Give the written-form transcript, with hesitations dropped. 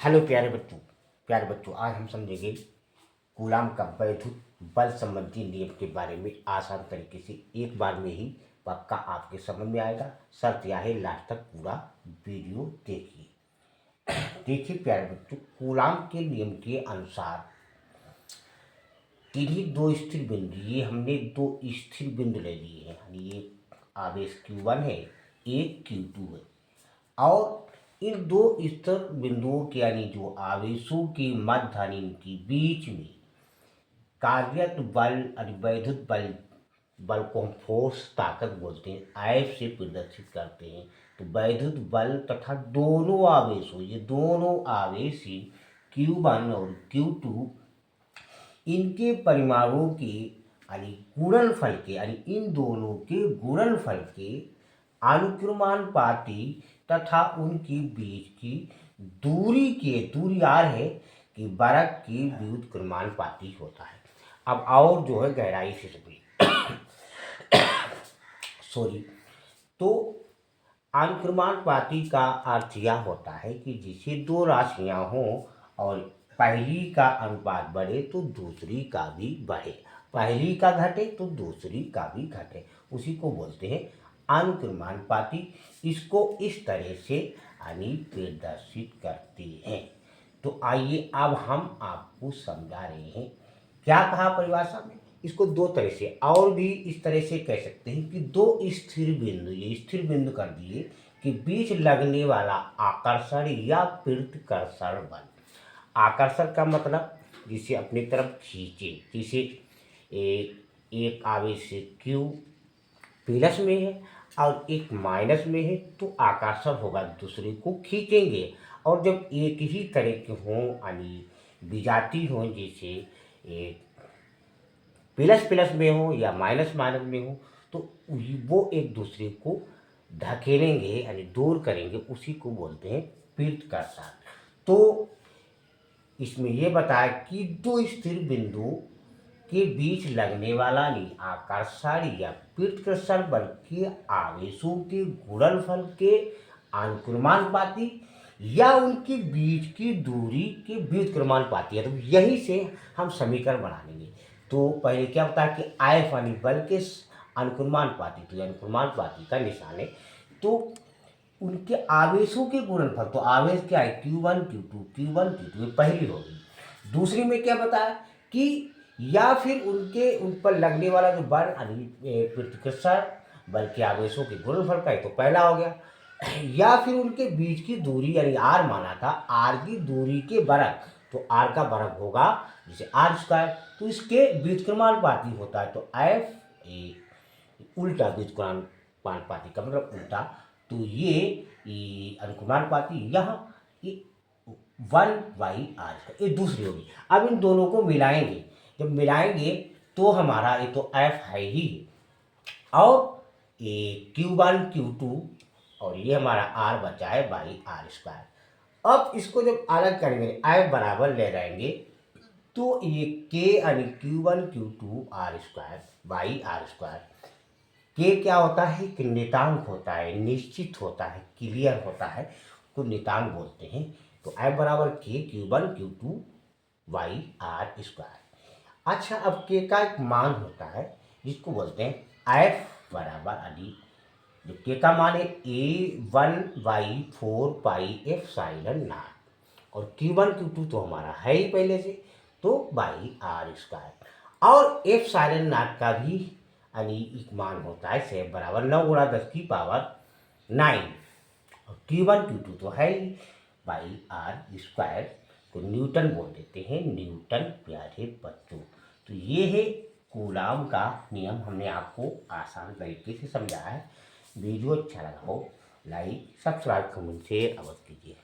Hello प्यारे बच्चों आज हम समझेंगे कूलाम का वैद्युत बल संबंधी नियम के बारे में आसान तरीके से। एक बार में ही पक्का आपके समझ में आएगा। शर्त यह है लास्ट तक पूरा वीडियो देखिए प्यारे बच्चों, कूलाम के नियम के अनुसार किन्हीं दो स्थिर बिंदु, ये हमने दो स्थिर बिंदु ले लिए हैं, यानी ये आवेश Q1 है, एक Q2 है, और इन दो स्थिर बिंदुओं के यानी जो आवेशों के मध्य यानी इनके बीच में कार्यरत बल यानी वैद्युत बल को हम फोर्स ताकत बोलते हैं, F से प्रदर्शित करते हैं। तो वैद्युत बल तथा ये दोनों आवेश Q1 और Q2 इनके परिमाणों के यानी गुणनफल के यानी इन दोनों के गुणनफल के अनुक्रमानुपाती तथा उनके बीच की दूरी आर है कि वर्ग की व्युत्क्रमानुपाती होता है। अब और जो है गहराई से समझिए तो अनुक्रमानुपाती का अर्थ यह होता है कि जिसे दो राशियां हों और पहली का अनुपात बढ़े तो दूसरी का भी बढ़े, पहली का घटे तो दूसरी का भी घटे, उसी को बोलते हैं अनुक्रमानुपाती। इसको इस तरह से यानी प्रदर्शित करते हैं। तो आइए अब हम आपको समझा रहे हैं। क्या कहा परिभाषा में, इसको दो तरह से और भी इस तरह से कह सकते हैं कि दो स्थिर बिंदु, ये स्थिर बिंदु कर दिए कि बीच लगने वाला आकर्षण या प्रतिकर्षण बल। आकर्षण का मतलब जिसे अपनी तरफ खींचे, जिसे एक आवेश Q प्लस में है और एक माइनस में है तो आकर्षण होगा, दूसरे को खींचेंगे। और जब एक ही तरह के हों यानी विजातीय हों, जैसे प्लस प्लस में हो या माइनस माइनस में हो, तो वो एक दूसरे को धकेलेंगे यानी दूर करेंगे, उसी को बोलते हैं प्रतिकर्षण। तो इसमें यह बताया कि दो स्थिर बिंदु के बीच लगने वाला आकर्षण या प्रतिकर्षण बल के आवेशों के गुणनफल के अनुक्रमानुपाती या उनके बीच की दूरी के व्युत्क्रमानुपाती है। तो यही से हम समीकरण बना लेंगे। तो पहले क्या होता है कि F यानी बल के अनुक्रमानुपाती, तो अनुक्रमानुपाती का निशान है तो उनके आवेशों के गुणनफल, तो आवेश क्या है Q1 Q2 पहली होगी। दूसरी में क्या बताया कि या फिर उन पर लगने वाला जो बल प्रतिकर्षण बल के आवेशों के गुणनफल का है तो पहला हो गया, या फिर उनके बीच की दूरी यानी R माना था, R की दूरी के वर्ग, तो R का वर्ग होगा जैसे R स्क्वायर, तो इसके व्युत्क्रमानुपाती होता है। तो F उल्टा व्युत्क्रमानुपाती का मतलब उल्टा, तो ये अनुक्रमानुपाती यहाँ 1/r, ये दूसरी होगी। अब इन दोनों को मिलाएंगे, जब मिलाएंगे तो हमारा ये तो F है ही, और ये Q1 Q2 और ये हमारा R बचा है r²। अब इसको जब अलग करेंगे F बराबर ले जाएंगे तो ये K यानी Q1 Q2 r² के क्या होता है कि नितांक होता है, निश्चित होता है, क्लियर होता है, तो नितांक बोलते हैं। तो F बराबर K Q1 Q2 r²। अच्छा, अब K का एक मान होता है जिसको बोलते हैं F बराबर यानी जो K का मान है A1/4 पाई एप्सिलॉन नॉट, और Q1 Q2 तो हमारा है ही पहले से, तो r²। और एप्सिलॉन नॉट का भी यानी एक मान होता है से बराबर 9 × 10⁹ और Q1 Q2 तो है ही r², को न्यूटन बोल देते हैं, न्यूटन प्यारे बच्चों। तो ये है कूलाम का नियम, हमने आपको आसान तरीके से समझाया है। वीडियो अच्छा लगा हो लाइक सब्सक्राइब कमेंट शेयर अवश्य कीजिए।